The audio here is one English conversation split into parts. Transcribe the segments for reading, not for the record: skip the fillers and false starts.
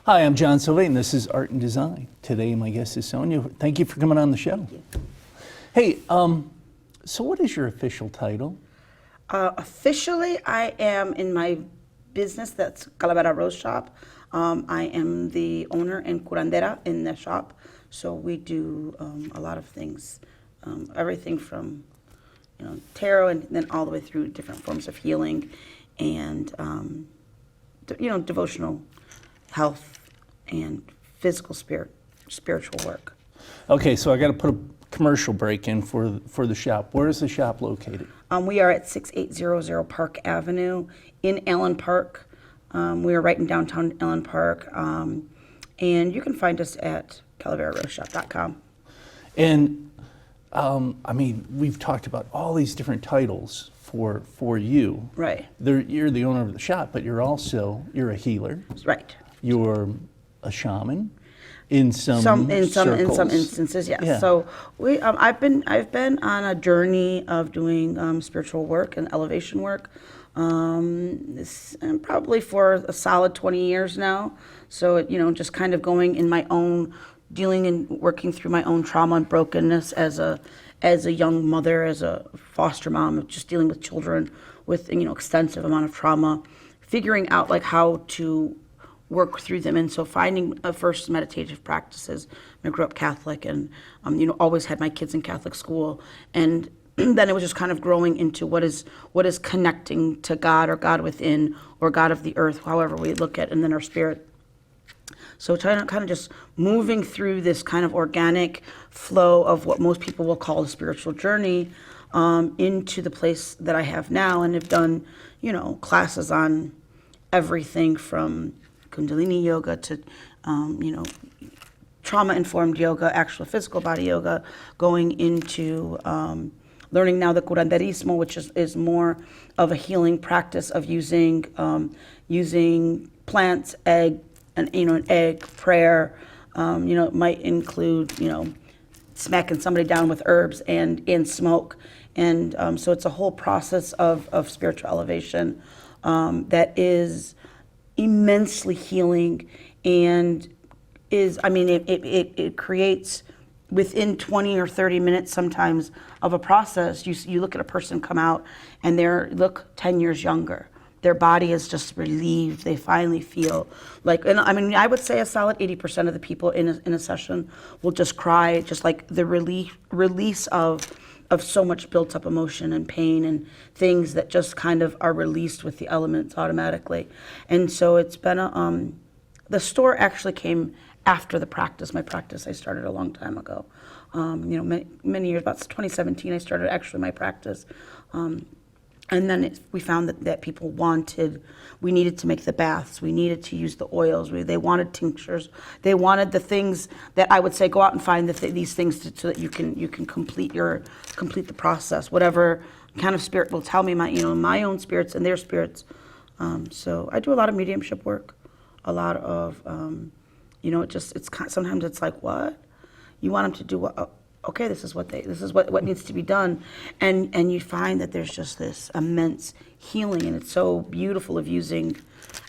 Hi, I'm John Sylvain. This is Art and Design. Today, my guest is Sonia. Thank you for coming on the show. Hey, so what is your official title? Officially, I am in my business, that's Calavera Rose Shop. I am the owner and curandera in the shop. So we do a lot of things, everything from tarot and then all the way through different forms of healing and devotional health and physical spiritual work. Okay, so I got to put a commercial break in for the shop. Where is the shop located? We are at 6800 Park Avenue in Allen Park. We are right in downtown Allen Park. And you can find us at CalaveraRoseShop.com. And I mean, we've talked about all these different titles for you. Right. You're the owner of the shop, but you're a healer. Right. You're a shaman in some circles. In some instances, yes. Yeah. So I've been on a journey of doing spiritual work and elevation work. Probably for a solid 20 years now. So just kind of going in my own, dealing and working through my own trauma and brokenness as a young mother, as a foster mom, just dealing with children with extensive amount of trauma, figuring out like how to work through them. And so finding first meditative practices. I grew up Catholic and always had my kids in Catholic school, and then it was just kind of growing into what is connecting to God or God within or God of the earth, however we look at it, and then our spirit. So kind of just moving through this kind of organic flow of what most people will call a spiritual journey into the place that I have now, and have done classes on everything from Kundalini yoga to trauma-informed yoga, actual physical body yoga, going into learning now the curanderismo, which is more of a healing practice of using plants, an egg, prayer. It might include smacking somebody down with herbs and smoke, and so it's a whole process of spiritual elevation that is immensely healing, and it creates within 20 or 30 minutes sometimes of a process. You look at a person come out and they look 10 years younger. Their body is just relieved. They finally feel like, and I would say a solid 80% of the people in a session will just cry, just like the release of so much built up emotion and pain and things that just kind of are released with the elements automatically. And so it's been the store actually came after the practice. My practice I started a long time ago. Many years, about 2017, I started actually my practice. And then we found that people we needed to make the baths, we needed to use the oils, they wanted tinctures, they wanted the things that I would say, go out and find these things so that you can complete the process, whatever kind of spirit will tell me, my own spirits and their spirits. So I do a lot of mediumship work, a lot of, sometimes it's like, what? You want them to do what? Okay, this is what needs to be done, and you find that there's just this immense healing, and it's so beautiful of using,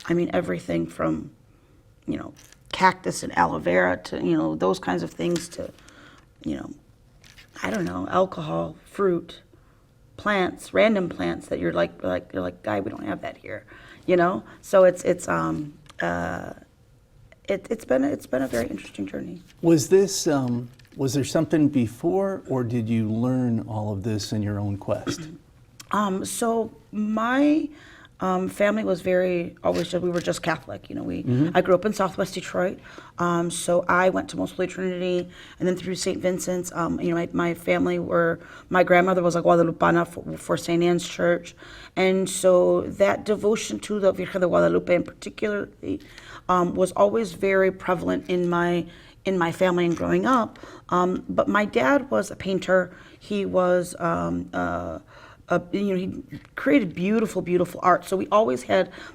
everything from, cactus and aloe vera to those kinds of things to, alcohol, fruit, plants, random plants that you're like, guy, we don't have that here, So it's been a very interesting journey. Was there something before, or did you learn all of this in your own quest? So my family was we were just Catholic. I grew up in Southwest Detroit. So I went to Most Holy Trinity, and then through St. Vincent's. My family my grandmother was a Guadalupana for St. Anne's Church. And so that devotion to the Virgen de Guadalupe in particular was always very prevalent in my family and growing up. But my dad was a painter. He was, he created beautiful, beautiful art. So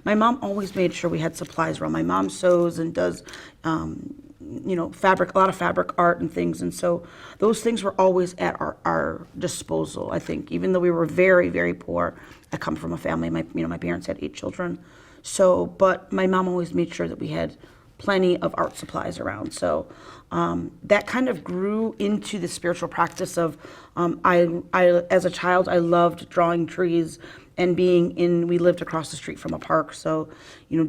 my mom always made sure we had supplies around. My mom sews and does, fabric, a lot of fabric art and things. And so those things were always at our disposal, I think, even though we were very, very poor. I come from a family, my parents had 8 children. So, but my mom always made sure that we had plenty of art supplies around. So that kind of grew into the spiritual practice of, I as a child, I loved drawing trees and we lived across the street from a park. So,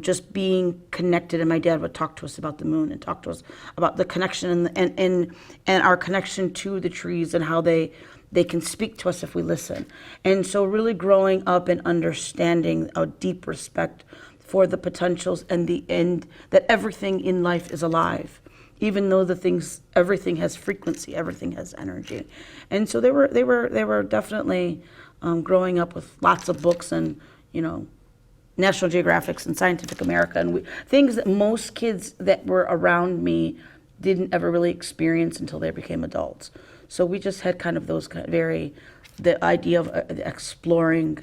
just being connected, and my dad would talk to us about the moon and talk to us about the connection and our connection to the trees and how they can speak to us if we listen. And so really growing up and understanding a deep respect for the potentials and the end, that everything in life is alive, even though everything has frequency, everything has energy. And so they were definitely growing up with lots of books and, National Geographics and Scientific America and things that most kids that were around me didn't ever really experience until they became adults. So we just had kind of those the idea of exploring,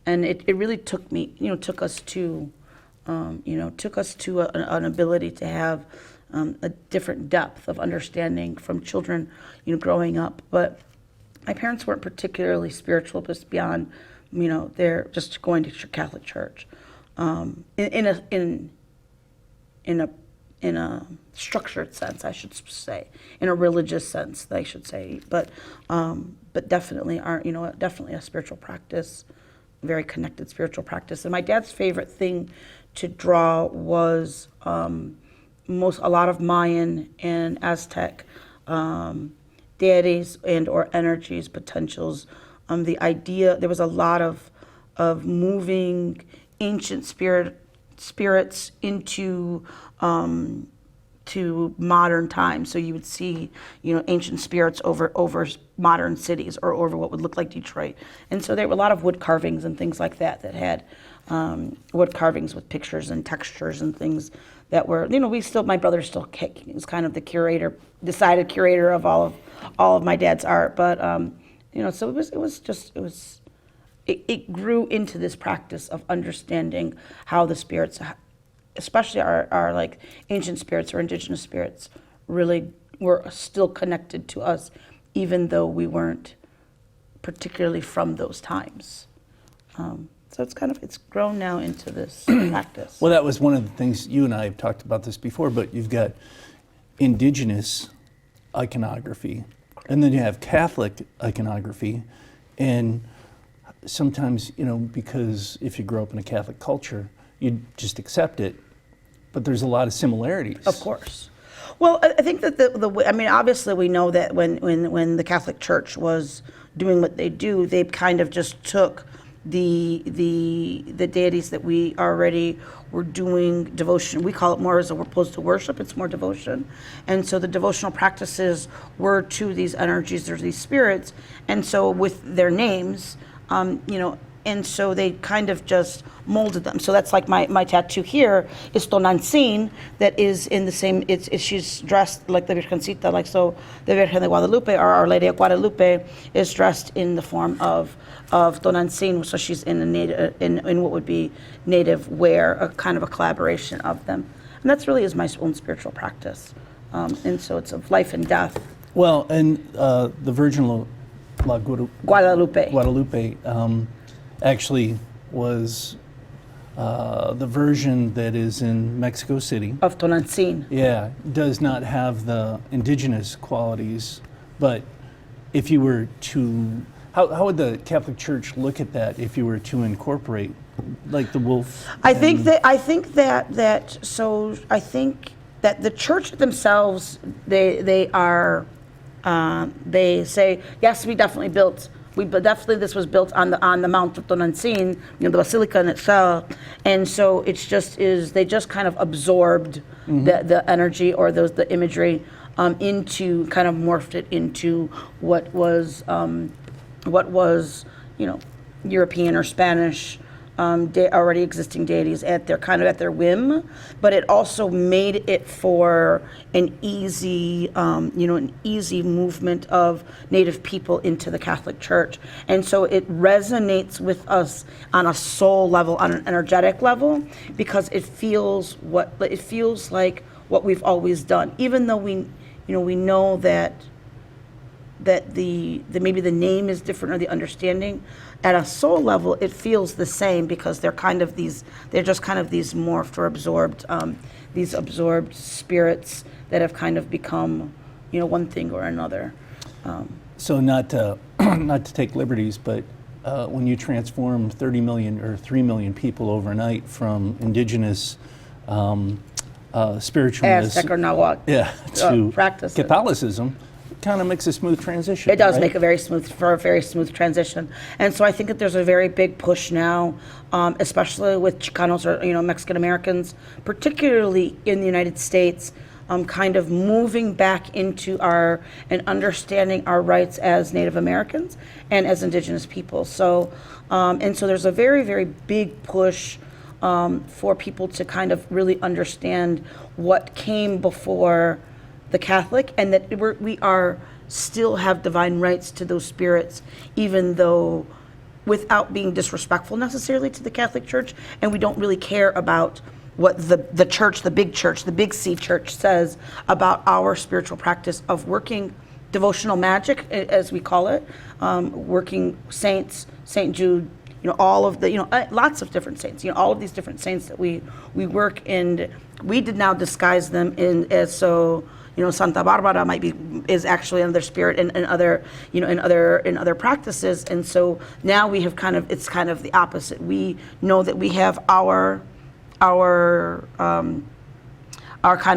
and it really took us to an ability to have a different depth of understanding from children, growing up. But my parents weren't particularly spiritual, just beyond, they're just going to Catholic church, in a structured sense, I should say, in a religious sense, I should say, but definitely definitely a spiritual practice, very connected spiritual practice. And my dad's favorite thing to draw was a lot of Mayan and Aztec deities and or energies, potentials. The idea, there was a lot of moving ancient spirits into to modern times. So you would see, ancient spirits over modern cities or over what would look like Detroit. And so there were a lot of wood carvings and things like that had wood carvings with pictures and textures and things that were, my brother still was kind of the decided curator of all of my dad's art. But so it grew into this practice of understanding how the spirits, especially our like ancient spirits or indigenous spirits, really were still connected to us, even though we weren't particularly from those times. So it's grown now into this practice. Well, that was one of the things, you and I have talked about this before, but you've got indigenous iconography, and then you have Catholic iconography, and sometimes, because if you grow up in a Catholic culture, you just accept it, but there's a lot of similarities. Of course. Well, I think that obviously we know that when the Catholic Church was doing what they do, they kind of just took the deities that we already were doing devotion. We call it more as opposed to worship, it's more devotion. And so the devotional practices were to these energies or these spirits, and so with their names, and so they kind of just molded them. So that's like my tattoo here is Tonantzin, that is in the same, she's dressed like the Virgencita, like so the Virgen de Guadalupe or Our Lady of Guadalupe is dressed in the form of Tonantzin, so she's in in what would be native wear, a kind of a collaboration of them. And that's really is my own spiritual practice. And so it's of life and death. Well, and the Virgin Guadalupe actually was the version that is in Mexico City. Of Tonantzin. Yeah, does not have the indigenous qualities, but if you were to, how would the Catholic Church look at that if you were to incorporate, like the wolf? I think that the church themselves, they say, yes, definitely this was built on the Mount of Tonantzin, the basilica in itself, and so they just kind of absorbed the energy or the imagery into, kind of morphed it into what was European or Spanish already existing deities at their whim, but it also made it for an easy movement of Native people into the Catholic Church, and so it resonates with us on a soul level, on an energetic level, because it feels like what we've always done, even though we know that that the maybe the name is different or the understanding. At a soul level, it feels the same because they're just kind of these morphed or absorbed, these absorbed spirits that have kind of become, one thing or another. So not to, not to take liberties, but when you transform 30 million or 3 million people overnight from indigenous spiritualness, Aztec or Nahuatl to practice Catholicism, it kind of makes a smooth transition. It does right? make a very smooth transition. And so I think that there's a very big push now, especially with Chicanos or Mexican Americans, particularly in the United States, kind of moving back into and understanding our rights as Native Americans and as Indigenous people. So and so there's a very, very big push for people to kind of really understand what came before the Catholic, and that we still have divine rights to those spirits, even though without being disrespectful necessarily to the Catholic Church, and we don't really care about what the church, the big C church says about our spiritual practice of working devotional magic, as we call it, working saints, St. Jude, all of the, lots of different saints, all of these different saints that we work, and we did now disguise them as Santa Barbara is actually another spirit in other, in other practices. And so now we have it's kind of the opposite. We know that we have our kind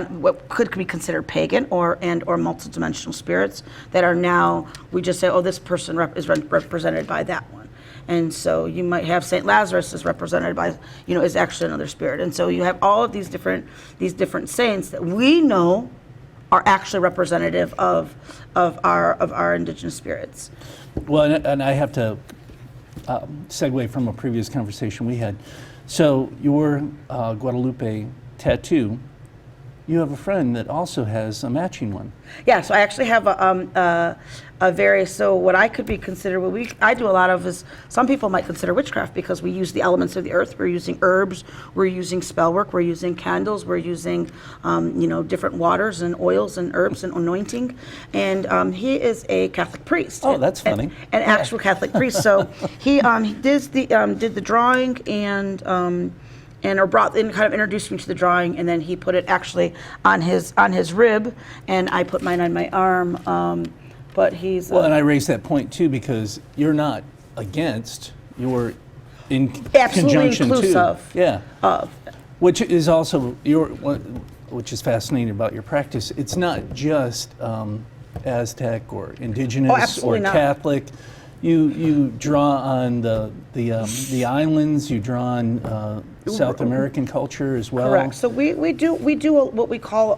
of what could be considered pagan or multidimensional spirits that are now, we just say, oh, this person is represented by that one. And so you might have Saint Lazarus is represented by, is actually another spirit. And so you have all of these different saints that we know are actually representative of our indigenous spirits. Well, and I have to segue from a previous conversation we had. So your Guadalupe tattoo, you have a friend that also has a matching one. Yeah, so I actually have so what I could be considered, I do a lot of is, some people might consider witchcraft because we use the elements of the earth. We're using herbs, we're using spell work, we're using candles, we're using, different waters and oils and herbs and anointing. And he is a Catholic priest. Oh, that's funny. An actual Catholic priest. So he did the drawing and brought in, kind of introduced me to the drawing, and then he put it actually on his rib, and I put mine on my arm. But he's well, and I raised that point too because you're not against, you're in absolutely conjunction inclusive too. Yeah. Which is also which is fascinating about your practice. It's not just Aztec or indigenous or not. Catholic. You draw on the islands. You draw on South American culture as well. Correct. So we do what we call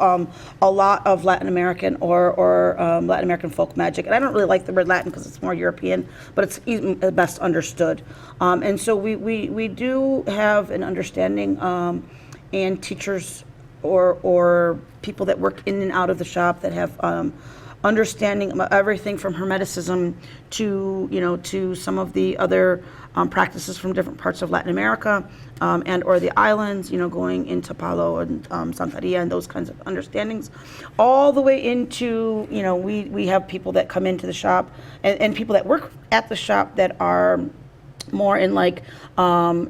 a lot of Latin American or Latin American folk magic, and I don't really like the word Latin because it's more European, but it's even best understood. And so we do have an understanding, and teachers or people that work in and out of the shop that have understanding everything from Hermeticism to some of the other practices from different parts of Latin America and or the islands, going into Palo and Santeria and those kinds of understandings, all the way into, we have people that come into the shop and people that work at the shop that are more in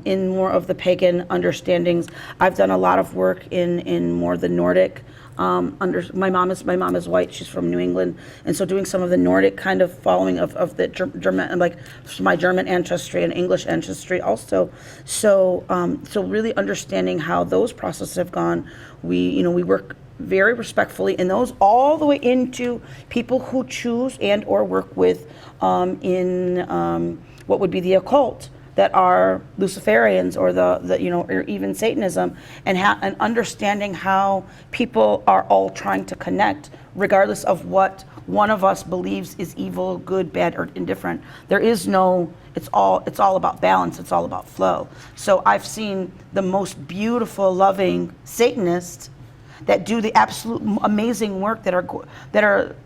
in more of the pagan understandings. I've done a lot of work in more the Nordic. My mom is white. She's from New England, and so doing some of the Nordic kind of following of the German, like my German ancestry and English ancestry also. So really understanding how those processes have gone. We work very respectfully in those, all the way into people who choose and or work with in what would be the occult, that are Luciferians or or even Satanism, and understanding how people are all trying to connect, regardless of what one of us believes is evil, good, bad, or indifferent. There is no. It's all about balance. It's all about flow. So I've seen the most beautiful, loving Satanists that do the absolute amazing work that are.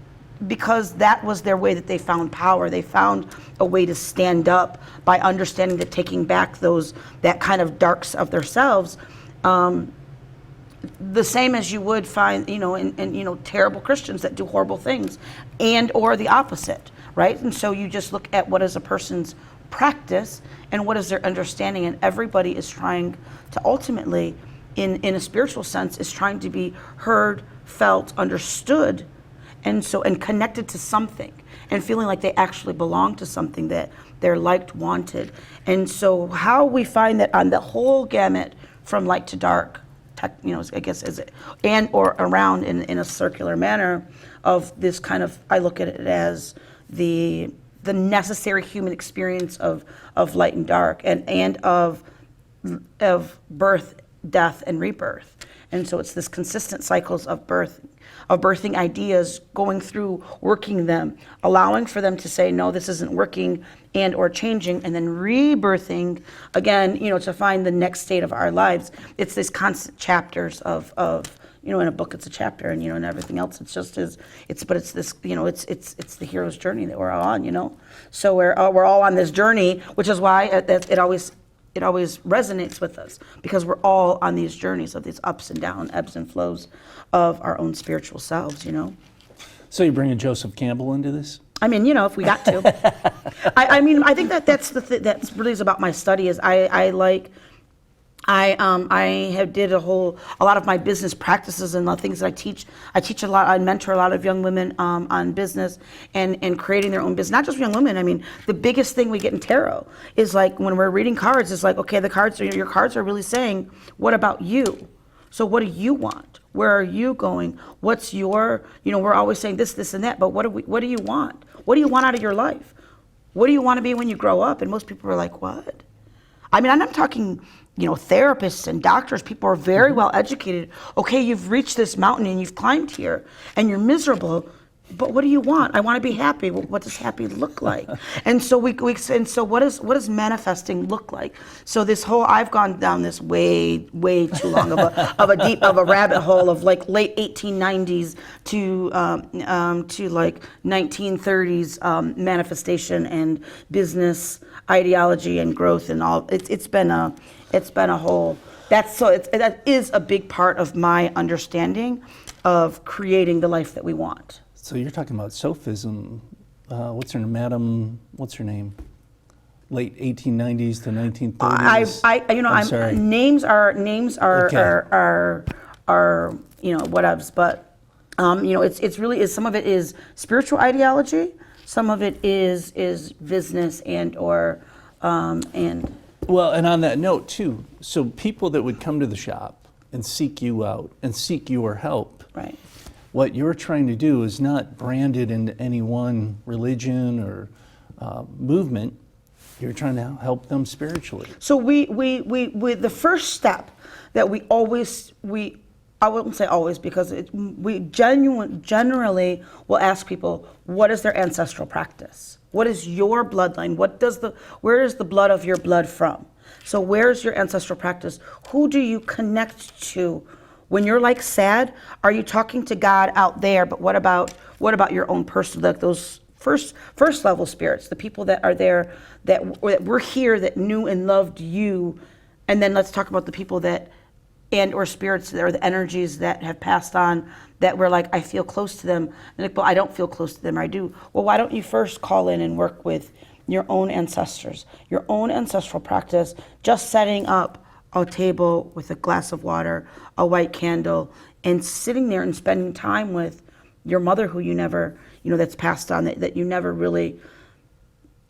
Because that was their way that they found power. They found a way to stand up by understanding that taking back that kind of darks of themselves the same as you would find, in terrible Christians that do horrible things, and or the opposite, right? And so you just look at what is a person's practice and what is their understanding, and everybody is trying to ultimately, in a spiritual sense, is trying to be heard, felt, understood, and connected to something, and feeling like they actually belong to something, that they're liked, wanted. And so how we find that on the whole gamut from light to dark, I guess, is it, and or around in a circular manner of this kind of, I look at it as the necessary human experience of light and dark, and of birth, death, and rebirth. And so it's this consistent cycles of birthing ideas, going through, working them, allowing for them to say, no, this isn't working, and or changing, and then rebirthing again, to find the next state of our lives. It's these constant chapters of in a book it's a chapter, and everything else it's just it's this, it's the hero's journey that we're all on, So we're all on this journey, which is why it always resonates with us, because we're all on these journeys of these ups and downs, ebbs and flows of our own spiritual selves, So you're bringing Joseph Campbell into this? I mean, if we got to. I think that's the thing that really is about my study, is I have did a lot of my business practices and the things that I teach. I teach a lot. I mentor a lot of young women on business and creating their own business. Not just young women. I mean, the biggest thing we get in tarot is like when we're reading cards. It's like, okay, your cards are really saying, what about you? So what do you want? Where are you going? What's your? We're always saying this, and that. But what do you want? What do you want out of your life? What do you want to be when you grow up? And most people are like, what? I mean, I'm not talking, therapists and doctors. People are very well educated. Okay, you've reached this mountain and you've climbed here and you're miserable, but what do you want? I want to be happy. Well, what does happy look like? And so so what does manifesting look like? So this whole, I've gone down this way too long of a rabbit hole of like late 1890s to like 1930s manifestation and business ideology and growth and all. It's been a whole. That is a big part of my understanding of creating the life that we want. So you're talking about sophism. What's her name? Late 1890s to 1930s. I'm sorry. Names are okay. are whatevs, but it's really some of it is spiritual ideology, some of it is business and. Well, and on that note too, so people that would come to the shop and seek you out and seek your help. Right. What you're trying to do is not brand it into any one religion or movement. You're trying to help them spiritually. So we the first step that I wouldn't say always, because we generally will ask people, what is their ancestral practice? What is your bloodline? Where is the blood of your blood from? So where's your ancestral practice? Who do you connect to? When you're like sad, are you talking to God out there? But what about your own person, like those first level spirits, the people that are there that were here, that knew and loved you? And then let's talk about the people that or spirits or the energies that have passed on that we're like, I feel close to them. And like, well, I don't feel close to them, or I do. Well, why don't you first call in and work with your own ancestors, your own ancestral practice, just setting up a table with a glass of water, a white candle, and sitting there and spending time with your mother, who you never, that's passed on, that you never really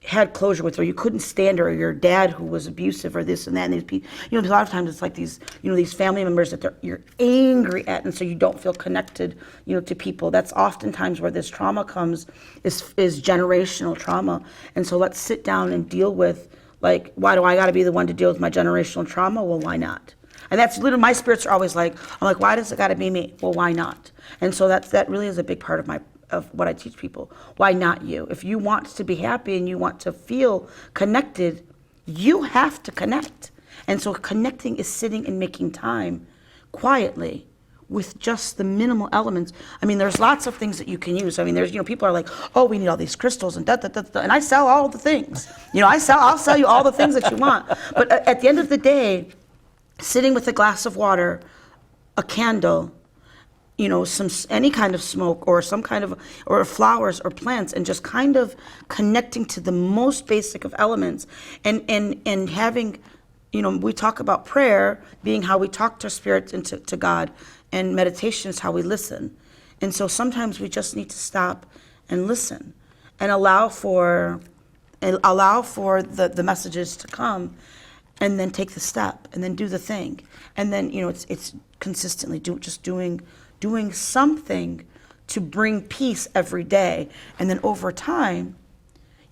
had closure with, or you couldn't stand her, or your dad who was abusive, or this and that. And these people, a lot of times it's like these, these family members that you're angry at, and so you don't feel connected, to people. That's oftentimes where this trauma comes, is generational trauma. And so let's sit down and deal with, like, why do I got to be the one to deal with my generational trauma? Well, why not? And that's literally, my spirits are always like, I'm like, why does it got to be me? Well, why not? And so that really is a big part of what I teach people. Why not you? If you want to be happy and you want to feel connected, you have to connect. And so connecting is sitting and making time quietly with just the minimal elements. I mean, there's lots of things that you can use. I mean, there's, people are like, oh, we need all these crystals and and I sell all the things. I'll sell you all the things that you want. But at the end of the day, sitting with a glass of water, a candle, some any kind of smoke or some kind of or flowers or plants, and just kind of connecting to the most basic of elements, and having, we talk about prayer being how we talk to spirits and to God, and meditation is how we listen. And so sometimes we just need to stop and listen and allow for the messages to come, and then take the step and then do the thing. And then, it's consistently doing something to bring peace every day. And then over time,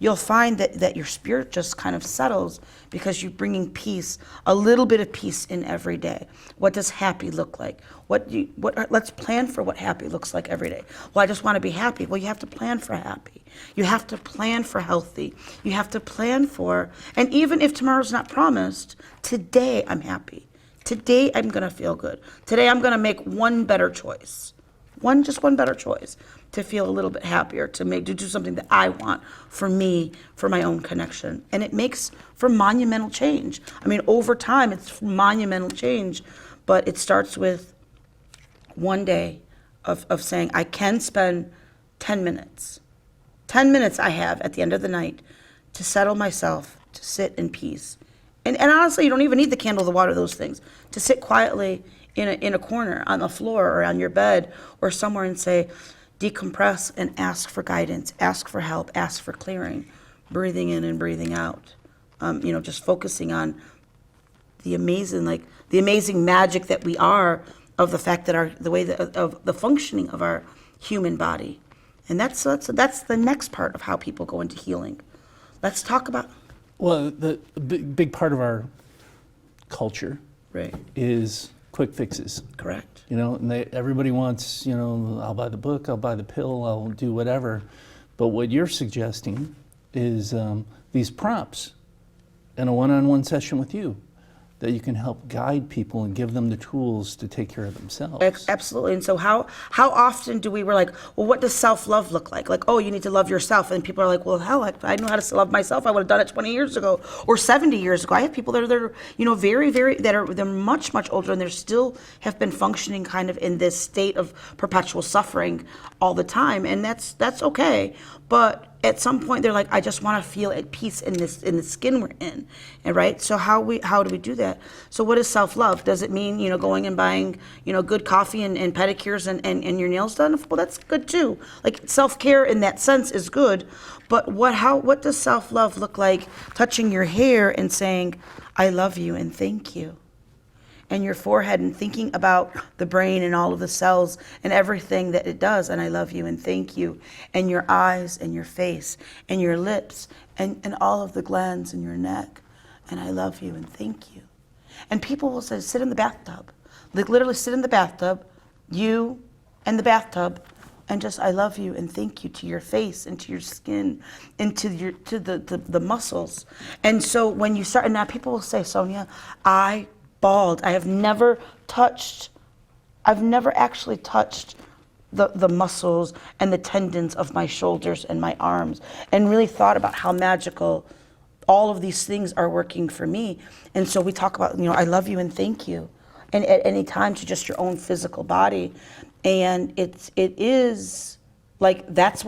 you'll find that your spirit just kind of settles because you're bringing peace, a little bit of peace in every day. What does happy look like? Let's plan for what happy looks like every day. Well, I just want to be happy. Well, you have to plan for happy. You have to plan for healthy. You have to plan for, and even if tomorrow's not promised, today I'm happy. Today I'm going to feel good. Today I'm going to make one better choice. Just one better choice to feel a little bit happier, to do something that I want for me, for my own connection. And it makes for monumental change. I mean, over time, it's monumental change, but it starts with one day of saying, I can spend 10 minutes. 10 minutes I have at the end of the night to settle myself, to sit in peace. And honestly, you don't even need the candle, the water, those things. To sit quietly in a corner, on the floor, or on your bed, or somewhere, and say, decompress and ask for guidance, ask for help, ask for clearing, breathing in and breathing out. Just focusing on the amazing magic that we are, of the fact that of the functioning of our human body. And that's the next part of how people go into healing. Let's talk about. Well, the big part of our culture, right, is quick fixes. Correct. And everybody wants, I'll buy the book, I'll buy the pill, I'll do whatever. But what you're suggesting is these prompts in a one-on-one session with you, that you can help guide people and give them the tools to take care of themselves. Absolutely. And so how often we're like, well, what does self-love look like? Like, oh, you need to love yourself. And people are like, well, hell, I knew how to love myself. I would have done it 20 years ago or 70 years ago. I have people that are very, very, they're much, much older, and they still have been functioning kind of in this state of perpetual suffering all the time. And that's okay. But at some point they're like, I just want to feel at peace in the skin we're in. And right? So how do we do that? So what is self-love? Does it mean, going and buying, good coffee and pedicures and your nails done? Well, that's good too. Like, self-care in that sense is good. But what does self-love look like? Touching your hair and saying, I love you and thank you. And your forehead, and thinking about the brain and all of the cells and everything that it does, and I love you and thank you. And your eyes and your face and your lips and all of the glands in your neck, and I love you and thank you. And people will say, sit in the bathtub. Like, literally sit in the bathtub, you and the bathtub, and just I love you and thank you to your face and to your skin and to the muscles. And so when you start, and now people will say, Sonia, I bald. I have never actually touched the muscles and the tendons of my shoulders and my arms, and really thought about how magical all of these things are working for me. And so we talk about, I love you and thank you. And at any time to just your own physical body. And it is like, that's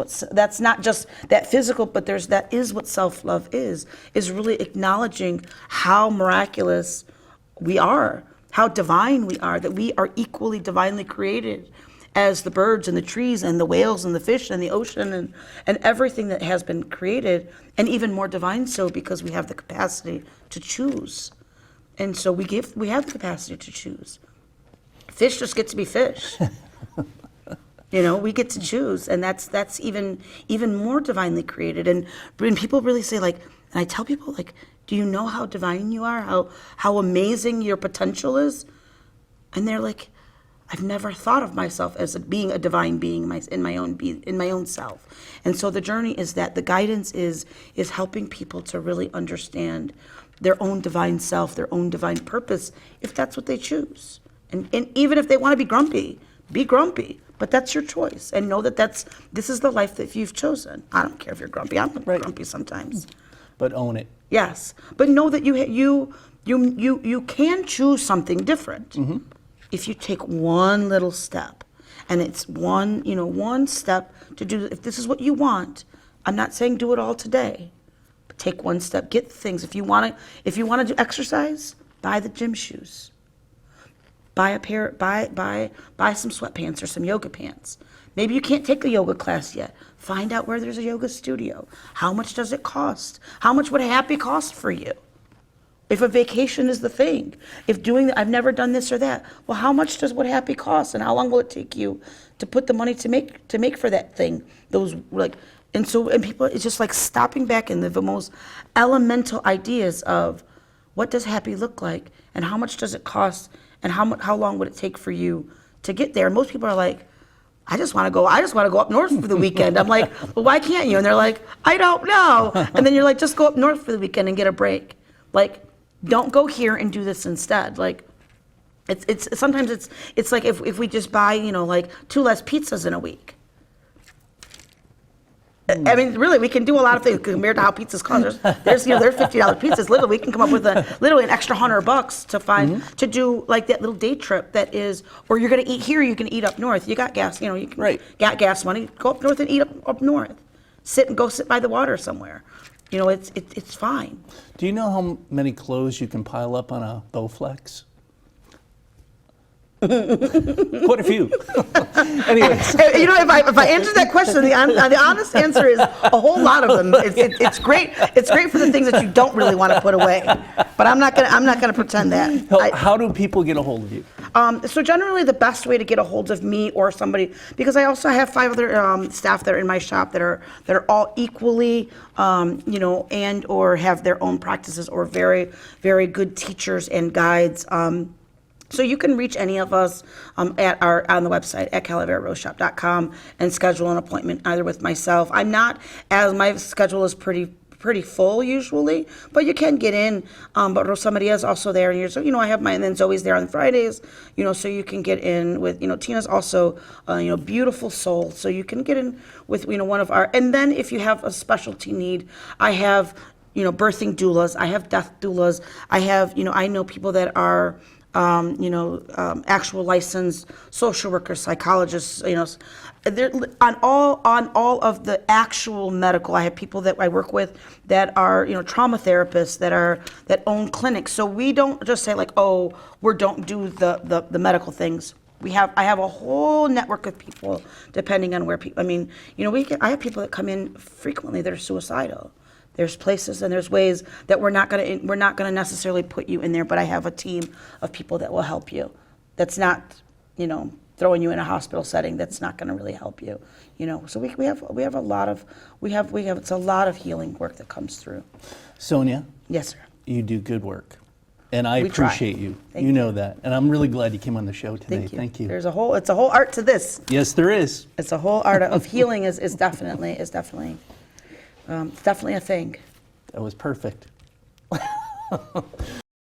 not just that physical, but that is what self-love is really acknowledging how miraculous we are, how divine we are, that we are equally divinely created as the birds and the trees and the whales and the fish and the ocean and everything that has been created, and even more divine so because we have the capacity to choose. And so we have the capacity to choose. Fish just get to be fish. We get to choose, and that's even more divinely created. And when people really say, like, and I tell people, like, do you know how divine you are? How amazing your potential is? And they're like, I've never thought of myself as being a divine being in my own self. And so the journey is that the guidance is helping people to really understand their own divine self, their own divine purpose, if that's what they choose. And even if they want to be grumpy, but that's your choice. And know that this is the life that you've chosen. I don't care if you're grumpy. I'm grumpy sometimes. But own it. Yes, but know that you can choose something different. Mm-hmm. if you take one little step, and it's one step to do, if this is what you want, I'm not saying do it all today, but take one step, get things. If you want to do exercise, buy the gym shoes. Buy some sweatpants or some yoga pants. Maybe you can't take a yoga class yet. Find out where there's a yoga studio. How much does it cost? How much would happy cost for you? If a vacation is the thing, if I've never done this or that, well, how much does what happy cost, and how long will it take you to put the money to make for that thing? And people, it's just like stopping back in the most elemental ideas of what does happy look like, and how much does it cost, and how long would it take for you to get there? And most people are like, I just want to go up north for the weekend. I'm like, well, why can't you? And they're like, I don't know. And then you're like, just go up north for the weekend and get a break. Like, don't go here and do this instead. Like, it's sometimes it's like if we just buy, like 2 less pizzas in a week. I mean, really, we can do a lot of things compared to how pizzas cost. There's $50 pizzas. Literally, we can come up with an extra $100 to find to do like that little day trip that is, or you're gonna eat here, you can eat up north. You got gas, you can got gas money. Go up north and eat up north. Go sit by the water somewhere. It's fine. Do you know how many clothes you can pile up on a Bowflex? Quite a few. Anyways. If I answer that question, the honest answer is a whole lot of them. It's great. It's great for the things that you don't really want to put away. But I'm not gonna pretend that. How do people get a hold of you? So generally, the best way to get a hold of me or somebody, because I also have 5 other staff that are in my shop that are all equally, and or have their own practices or very, very good teachers and guides. So you can reach any of us on the website at calaveraroseshop.com and schedule an appointment either with myself. My schedule is pretty full usually, but you can get in. But somebody is also there, and I have mine. And then Zoe's there on Fridays, so you can get in with Tina's also beautiful soul, so you can get in with one of our. And then if you have a specialty need, I have birthing doulas, I have death doulas, I have I know people that are. Actual licensed social workers, psychologists, they're on all of the actual medical. I have people that I work with that are, trauma therapists that own clinics. So we don't just say like, oh, we don't do the medical things. I have a whole network of people depending on where people. I mean, I have people that come in frequently that are suicidal. There's places and there's ways that we're not gonna necessarily put you in there, but I have a team of people that will help you. That's not, throwing you in a hospital setting. That's not gonna really help you. So we have a lot of it's a lot of healing work that comes through. Sonia. Yes, sir. You do good work, and I We try. appreciate you. Thank You know that, and I'm really glad you came on the show today. Thank you. Thank you. It's a whole art to this. Yes, there is. It's a whole art of healing is definitely it's definitely a thing. That was perfect.